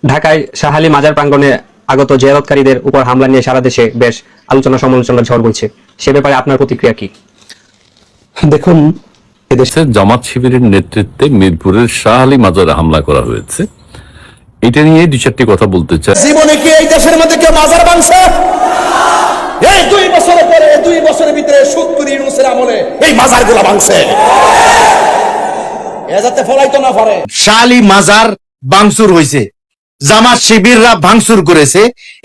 ঢাকায় শাহ আলী মাজার প্রাঙ্গণে আগত জিয়ারতকারীদের উপর হামলা নিয়ে সারা দেশে বেশ আলোচনা সমালোচনার ঝড় বইছে। সে ব্যাপারে আপনার প্রতিক্রিয়া কি? দেখুন, এদেশে জামাত শিবিরের নেতৃত্বে মিরপুরের শাহ আলী মাজারে হামলা করা হয়েছে। এটা নিয়ে দু চারটি কথা বলতে চাই। জীবনে কি এই দেশের মধ্যে কেউ মাজার ভাঙছে? এই 2 বছরের পরে 2 বছরের ভিতরে 70 ইউনূসের আমলে এই মাজারগুলো ভাঙছে। এ যাতে ফলাইতো না পারে। শাহ আলী মাজার ভাঙচুর হয়েছে, জামাত শিবিররা ভাঙচুর করেছে।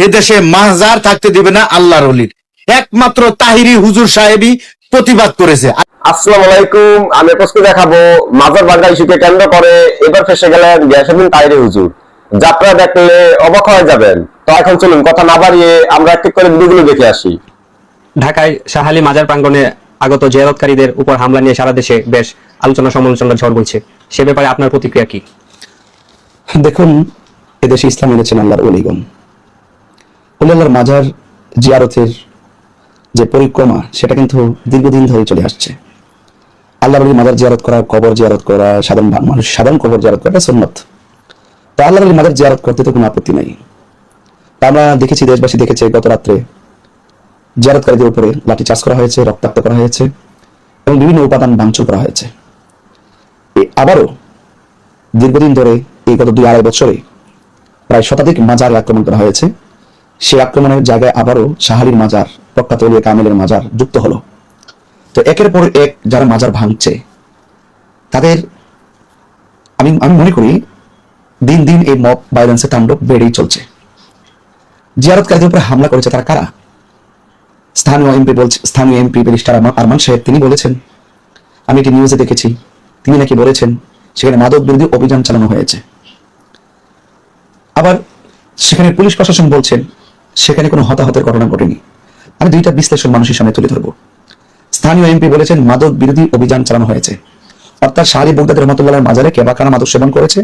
এদেশে মাজার থাকতে দিবে না আল্লাহর ওলির। একমাত্র তাহিরি হুজুর সাহেবই প্রতিবাদ করেছে। আসসালামু আলাইকুম। আমি প্রশ্ন দেখাবো মাজার ভাঙ্গা ইস্যুকে কেন্দ্র করে এবার ফেসে গেলেন গিয়াসউদ্দিন তাহিরি হুজুর। যাত্রা দেখলে অবাক হয়ে যাবেন। তো এখন চলুন কথা না বাড়িয়ে আমরা এক এক করে ভিডিওগুলো দেখে আসি। ঢাকায় শাহ আলী মাজার প্রাঙ্গণে আগত জিয়ারতকারীদের উপর হামলা নিয়ে সারা দেশে বেশ আলোচনা সমালোচনার ঝড় বইছে। সে ব্যাপারে আপনার প্রতিক্রিয়া কি? দেখুন, এদেশে ইসলাম এনেছেন আল্লাহর ওলিগণ। আল্লাহর মাজার জিয়ারতের যে পরিক্রমা, সেটা কিন্তু দীর্ঘদিন ধরে চলে আসছে। আল্লাহর ওলির মাজার জিয়ারত করা, কবর জিয়ারত করা, সাধারণ মানুষ সাধারণ কবর জিয়ারত করা সুন্নত। তো আল্লাহর ওলির মাজার জিয়ারত করতে তো কোনো আপত্তি নাই। তা আমরা দেখেছি, দেশবাসী দেখেছে, গত রাত্রে জিয়ারতকারীদের উপরে লাঠি চার্জ করা হয়েছে, রক্তাক্ত করা হয়েছে এবং বিভিন্ন উপাদান ভাঙচুর করা হয়েছে। আবারও দীর্ঘদিন ধরে এই গত 2-2.5 বছরে প্রায় শতাধিক মাজারে আক্রমণ করা হয়েছে। সেই আক্রমণের জায়গায় আবারও শাহ আলীর মাজার, প্রখ্যাত ওলিয়া কামেলের মাজার যুক্ত হলো। তো একের পর এক যারা মাজার ভাঙছে, তাদের আমি মনে করি দিন দিন এই মব ভায়োলেন্সের তাণ্ডব বেড়েই চলছে। জিয়ারতকারীদের উপরে হামলা করেছে তারা কারা? স্থানীয় এমপি ব্যারিস্টার আরমান সাহেব তিনি বলেছেন, আমি একটি নিউজে দেখেছি, তিনি নাকি বলেছেন সেখানে মাদক বিরোধী অভিযান চালানো হয়েছে। আবার সেখানে পুলিশ প্রশাসন বলছেন সেখানে কোনো হতাহতের ঘটনা ঘটেনি। আমি দুইটা বিশ্লেষণ মানুষের সামনে তুলে ধরবো। স্থানীয় এমপি বলেছেন মাদক বিরোধী অভিযান চালানো হয়েছে, অর্থাৎ শাহ আলী বগদাদ রহমতুল্লাহর মাজারে কে বা কারা মাদক সেবন করেছে,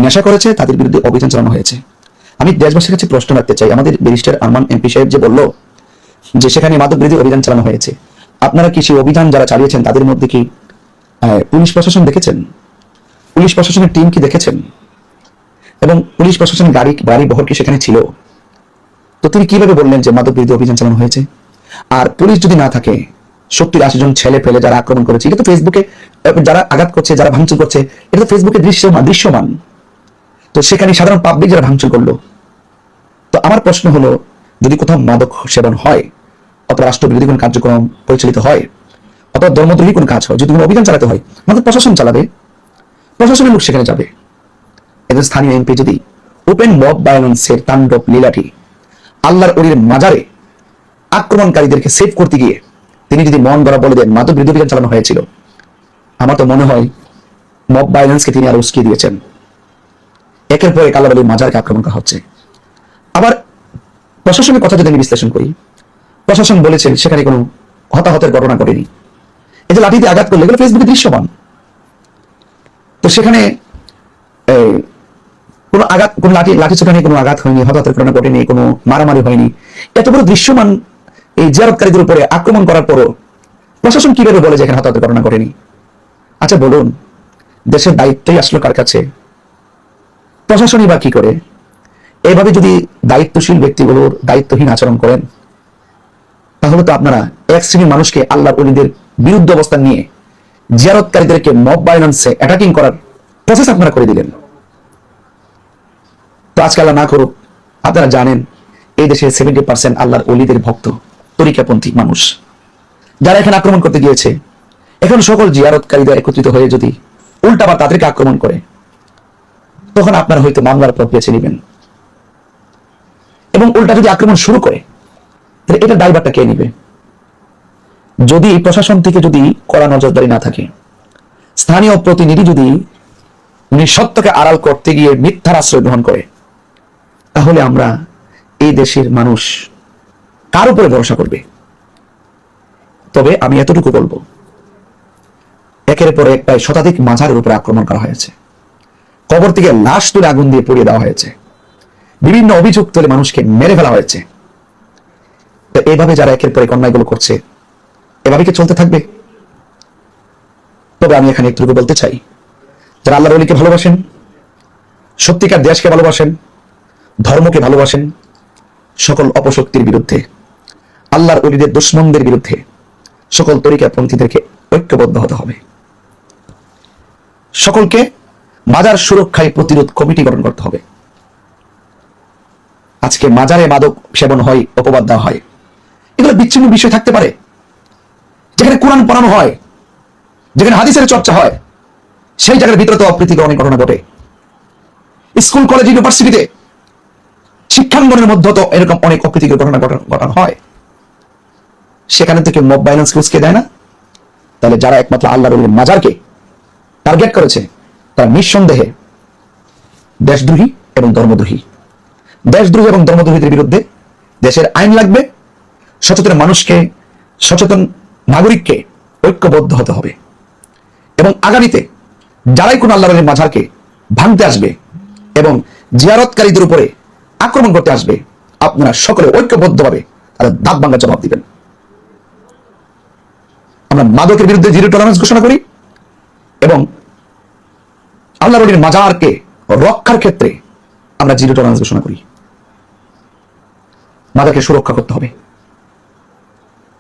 নেশা করেছে, তাদের বিরুদ্ধে অভিযান চালানো হয়েছে। আমি দেশবাসীর কাছে প্রশ্ন রাখতে চাই, আমাদের ব্যারিস্টার আরমান এমপি সাহেব যে বলল যে সেখানে মাদক বিরোধী অভিযান চালানো হয়েছে, আপনারা কি সেই অভিযান যারা চালিয়েছেন তাদের মধ্যে কি পুলিশ প্রশাসন দেখেছেন? পুলিশ প্রশাসনের টিম কি দেখেছেন? এবং পুলিশ প্রশাসনের গাড়ি বহর কি সেখানে ছিল? তো তিনি কিভাবে বললেন যে মাদক বিরোধী অভিযান চালানো হয়েছে? আর পুলিশ যদি না থাকে, 70-80 জন ছেলে ফেলে যারা আক্রমণ করেছে, এটা তো ফেসবুকে যারা আঘাত করছে, যারা ভাঙচুর করছে, এটা তো ফেসবুকে দৃশ্যমান। তো সেখানে সাধারণ পাবলিক যারা ভাঙচুর করলো। তো আমার প্রশ্ন হলো, যদি কোথাও মাদক সেবন হয়, অথবা রাষ্ট্রবিরোধী কোনো কার্যক্রম পরিচালিত হয়, অথবা ধর্মদ্রোহী কোনো কাজ হয়, যদি কোনো অভিযান চালাতে হয়, আমাদের প্রশাসন চালাবে, প্রশাসনের লোক সেখানে যাবে। এদের স্থানীয় এমপি যদি ওপেন মব ভায়োলেন্সের তাণ্ডব লীলাটি আল্লাহর ওলির মাজারে আক্রমণকারীদেরকে সেভ করতে গিয়ে তিনি যদি মন ধরা বলে দেন মাদক বিরোধী অভিযান চালানো হয়েছিল, আমার তো মনে হয় মব ভায়োলেন্সকে তিনি আরো উস্কিয়ে দিয়েছেন। একের পর এক আল্লাহর ওলির মাজারকে আক্রমণ করা হচ্ছে। আবার প্রশাসনের কথা যদি আমি বিশ্লেষণ করি, প্রশাসন বলেছেন সেখানে কোনো হতাহতের ঘটনা ঘটেনি। এই যে লাঠি দিয়ে আঘাত করলে এগুলো ফেসবুকে দৃশ্যমান। তো সেখানে কোনো আঘাত, কোনো লাঠি সেখানে কোনো আঘাত হয়নি, হতাহতের ঘটনা ঘটেনি, কোনো মারামারি হয়নি। এত বড় দৃশ্যমান এই জিয়ারতকারীদের উপরে আক্রমণ করার পরও প্রশাসন কিভাবে বলে যে এখানে হতাহতের ঘটনা ঘটেনি? আচ্ছা বলুন, দেশের দায়িত্বই আসলো কার কাছে? প্রশাসনই বা কি করে? এইভাবে যদি দায়িত্বশীল ব্যক্তিগুলোর দায়িত্বহীন আচরণ করেন, তাহলে তো আপনারা এক শ্রেণীর মানুষকে আল্লাহর ওলিদের বিরুদ্ধে অবস্থান নিয়ে জিয়ারতকারীদেরকে মব ভায়োলেন্সে অ্যাটাকিং করার প্রসেস আপনারা করে দিলেন। তো আজকে আল্লাহ না করুক, আপনারা জানেন এই দেশে 70% আল্লাহর ওলিদের ভক্ত তরিকাপন্থী মানুষ, যারা এখানে আক্রমণ করতে গিয়েছে। এখন সকল জিয়ারতকারীদের একত্রিত হয়ে যদি উল্টাবার তাদেরকে আক্রমণ করে, তখন আপনারা হয়তো মামলার প্রক্রিয়া নেবেন। এবং উল্টা যদি আক্রমণ শুরু করে, তাহলে এটা দায়ভারটা কে নিবে? যদি প্রশাসন থেকে যদি কড়া নজরদারি না থাকে, স্থানীয় প্রতিনিধি যদি সত্যকে আড়াল করতে গিয়ে মিথ্যার আশ্রয় গ্রহণ করে, তাহলে আমরা এই দেশের মানুষ কার উপরে ভরসা করবে? তবে আমি এতটুকু বলবো, একের পর এক প্রায় শতাধিক মাজারের উপরে আক্রমণ করা হয়েছে, কবর থেকে লাশ তুলে আগুন দিয়ে পুড়িয়ে দেওয়া হয়েছে, বিভিন্ন অভিযোগ তুলে মানুষকে মেরে ফেলা হয়েছে। তো এইভাবে যারা একের পর এক অন্যায়গুলো করছে, এভাবে কি চলতে থাকবে? তবে আমি এখানে একটু বলতে চাই, যারা আল্লাহর ওলিকে ভালোবাসেন, সত্যিকার দেশকে ভালোবাসেন, ধর্মকে ভালোবাসেন সকল অপশক্তির বিরুদ্ধে, আল্লাহর ওলিদের দুশমনদের বিরুদ্ধে সকল তরিকাপন্থীদেরকে ঐক্যবদ্ধ হতে হবে। সকলকে মাজার সুরক্ষায় প্রতিরোধ কমিটি গঠন করতে হবে। আজকে মাজারে মাদক সেবন হয়, অপবাদ দেওয়া হয়, এগুলো বিচ্ছিন্ন বিষয় থাকতে পারে। যেখানে কোরআন পড়ানো হয়, যেখানে হাদিসের চর্চা হয়, সেই জায়গার ভিতরে তো অপ্রীতিকর অনেক ঘটনা ঘটে। স্কুল, কলেজ, ইউনিভার্সিটিতে শিক্ষাঙ্গনের মধ্যে তো এরকম অনেক অপ্রীতিকর ঘটনা ঘটানো হয়। সেখানে থেকে মব ভায়োলেন্স উস্কে দেয় না? তাহলে যারা একমাত্র আল্লাহর ওলির মাজারকে টার্গেট করেছে তারা নিঃসন্দেহে দেশদ্রোহী এবং ধর্মদ্রোহী। দেশদ্রোহী এবং ধর্মদ্রোহীদের বিরুদ্ধে দেশের আইন লাগবে। সচেতন মানুষকে, সচেতন নাগরিককে ঐক্যবদ্ধ হতে হবে। এবং আগামীতে যারাই কোন আল্লাহর ওলির মাজারকে ভাঙতে আসবে এবং জিয়ারতকারীদের উপরে আক্রমণ করতে আসবে, আপনারা সকলে ঐক্যবদ্ধভাবে তাদের দাঁত ভাঙা জবাব দিবেন। আমরা মাদকের বিরুদ্ধে জিরো টলারেন্স ঘোষণা করি এবং আল্লাহর ওলির মাজারকে রক্ষার ক্ষেত্রে আমরা জিরো টলারেন্স ঘোষণা করি। মাজারকে সুরক্ষা করতে হবে,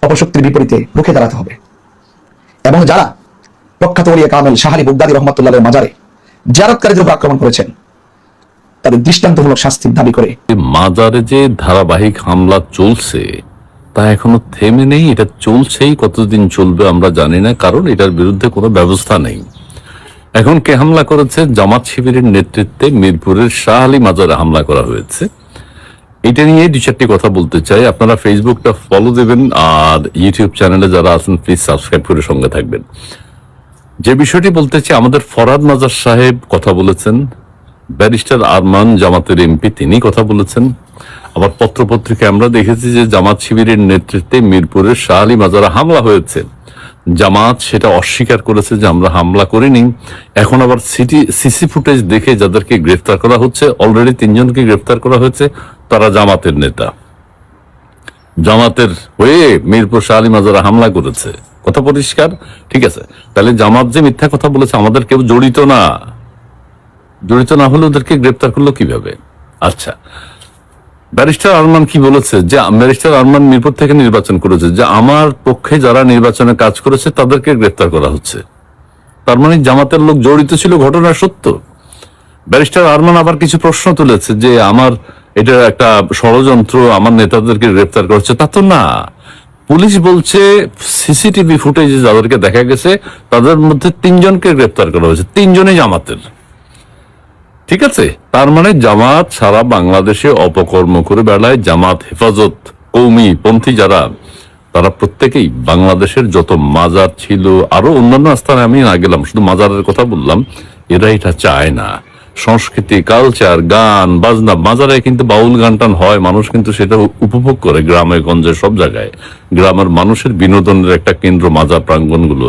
অপশক্তির বিপরীতে রুখে দাঁড়াতে হবে। এবং যারা প্রখ্যাত ওলিয়া কামেল শাহ আলী বাগদাদী রহমাতুল্লাহের মাজারে জিয়ারতকারীদের উপর আক্রমণ করেছেন, তাদের দৃষ্টান্তমূলক শাস্তির দাবি করে মাজারে যে ধারাবাহিক হামলা চলছে তা এখনো থেমে নেই। এটা চলছেই, কতদিন চলবে আমরা জানি না, কারণ এটার বিরুদ্ধে কোনো ব্যবস্থা নেই। এখন কে হামলা করেছে? জামাত শিবিরের নেতৃত্বে মিরপুরের শাহ আলী মাজারে হামলা করা হয়েছে। এটা নিয়ে দু চারটি কথা বলতে চাই। আপনারা ফেসবুকটা ফলো দেবেন আর ইউটিউব চ্যানেলে যারা আছেন প্লিজ সাবস্ক্রাইব করে সঙ্গে থাকবেন। যে বিষয়টি বলতে চাই, আমাদের ফরহাদ মাজার সাহেব কথা বলেছেন, ব্যারিস্টার আরমান জামাতের এমপি তিনি কথা বলেছেন। আবার পত্রপত্রিকায় আমরা দেখেছি যে জামাত শিবিরের নেতৃত্বে মিরপুরের শাহ আলী মাজারে হামলা হয়েছে। জামাত সেটা অস্বীকার করেছে যে আমরা হামলা করিনি। এখন আবার সিসি ফুটেজ দেখে যাদেরকে গ্রেফতার করা হচ্ছে, অলরেডি 3 জনকে গ্রেফতার করা হয়েছে, তারা জামাতের নেতা, জামাতের হয়ে মিরপুর শাহ আলী মাজারে হামলা করেছে। কথা পরিষ্কার, ঠিক আছে? তাহলে জামাত যে মিথ্যা কথা বলেছে, আমাদের কেউ জড়িত না, জড়িত না হলে ওদেরকে গ্রেফতার করলো কিভাবে? আচ্ছা, ব্যারিস্টার আরমান কি বলেছে? যে ব্যারিস্টার আরমান মিরপুর থেকে নির্বাচন করেছে, যে আমার পক্ষে যারা নির্বাচনে কাজ করেছে তাদেরকে গ্রেফতার করা হচ্ছে। তার মানে জামাতের লোক জড়িত ছিল, ঘটনা সত্য। ব্যারিস্টার আরমান আবার কিছু প্রশ্ন তুলেছে যে আমার এটা একটা ষড়যন্ত্র, আমার নেতাদেরকে গ্রেফতার করছে। তা তো না, পুলিশ বলছে সিসিটিভি ফুটেজে যাদেরকে দেখা গেছে তাদের মধ্যে 3 জনকে গ্রেফতার করা হয়েছে, 3 জনই জামাতের। ঠিক আছে, তার মানে জামাত সারা বাংলাদেশে অপকর্ম করে বেড়ায়। জামাত হেফাজত কৌমি পন্থী যারা, তারা প্রত্যেকেই বাংলাদেশের যত মাজার ছিল, আরো অন্যান্য স্থানে আমি না গেলাম, শুধু মাজারের কথা বললাম, এরা এটা চায় না। সংস্কৃতি, কালচার, গান বাজনা, মাজারে কিন্তু বাউল গান টান হয়, মানুষ কিন্তু সেটা উপভোগ করে। গ্রামে গঞ্জে সব জায়গায় গ্রামের মানুষের বিনোদনের একটা কেন্দ্র মাজার প্রাঙ্গণগুলো,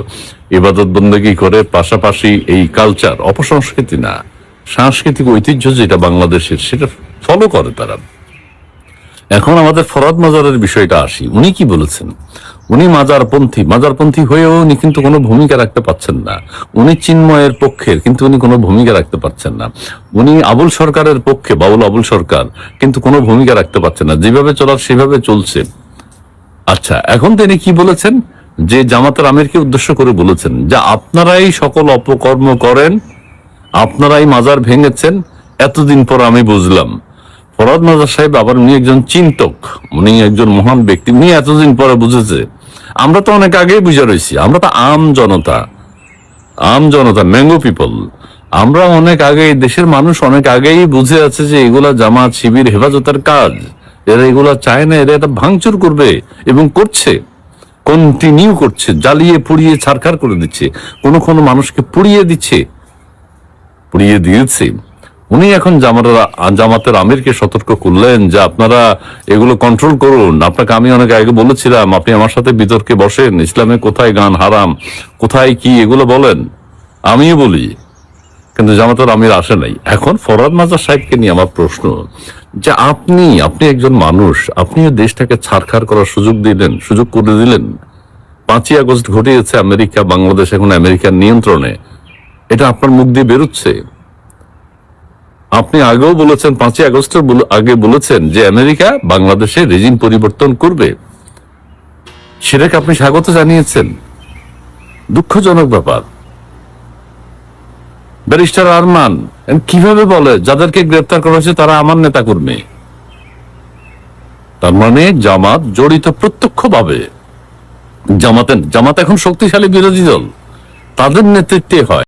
ইবাদত বন্দেগী করে। পাশাপাশি এই কালচার, অপসংস্কৃতি না, সাংস্কৃতিক ঐতিহ্য যেটা বাংলাদেশের, সেটা ফলো করে তারা। এখন আমাদের ফরহাদ মাজারের বিষয়টা আসি। উনি কি বলেছেন? উনি মাজারপন্থী হয়েও উনি কিন্তু কোনো ভূমিকা রাখতে পারছেন না। উনি চিন্ময়ের পক্ষের, কিন্তু উনি কোনো ভূমিকা রাখতে পারছেন না। উনি আবুল সরকারের পক্ষে, বাউল আবুল সরকার, কিন্তু কোনো ভূমিকা রাখতে পারছেন না। যেভাবে চলার সেভাবে চলছে। আচ্ছা, এখন তিনি কি বলেছেন? যে জামাতের আমিরকে উদ্দেশ্য করে বলেছেন যে আপনারাই সকল অপকর্ম করেন, আপনারাই মাজার ভেঙেছেন, এতদিন পর আমি বুঝলাম। ফরহাদ মাজার সাহেব আবার উনি একজন চিন্তক, উনি একজন মহান ব্যক্তি, উনি এতদিন পরে বুঝেছে। আমরা তো অনেক আগেই বুঝে রয়েছি, আমরা তো আম জনতা ম্যাঙ্গো পিপল। আমরা অনেক আগে, দেশের মানুষ অনেক আগেই বুঝে আছে যে এগুলা জামাত শিবির হেফাজতের কাজ, এরা এগুলা চায় না, এরা এটা ভাঙচুর করবে এবং করছে, কন্টিনিউ করছে, জ্বালিয়ে পুড়িয়ে ছারখার করে দিচ্ছে, কোনো মানুষকে পুড়িয়ে দিয়েছে। উনি এখন জামাতের আমিরকে সতর্ক করলেন যে আপনারা এগুলো কন্ট্রোল করুন। আপনাকে আমি অনেক আগে বলেছিলাম, আপনি আমার সাথে বিতর্কে বসেন, ইসলামে কোথায় গান হারাম, কোথায় কি এগুলো বলেন, আমিও বলি, কিন্তু জামাতের আমির আসে নাই। এখন ফরহাদ মাজার সাহেবকে নিয়ে আমার প্রশ্ন যে আপনি একজন মানুষ, আপনিও দেশটাকে ছারখার করার সুযোগ করে দিলেন। 5ই আগস্ট ঘটিয়েছে আমেরিকা, বাংলাদেশ এখন আমেরিকার নিয়ন্ত্রণে, এটা আপনার মুখ দিয়ে বেরোচ্ছে। আপনি আগেও বলেছেন, 5ই আগস্টের আগে বলেছেন যে আমেরিকা বাংলাদেশে রেজিম পরিবর্তন করবে, সেটাকে আপনি স্বাগত জানিয়েছেন। দুঃখজনক ব্যাপার। ব্যারিস্টার আরমান কিভাবে বলে যাদেরকে গ্রেফতার করা হয়েছে তারা আমার নেতা কর্মী? তার মানে জামাত জড়িত প্রত্যক্ষভাবে। জামাত এখন শক্তিশালী বিরোধী দল, তাদের নেতৃত্বে হয়।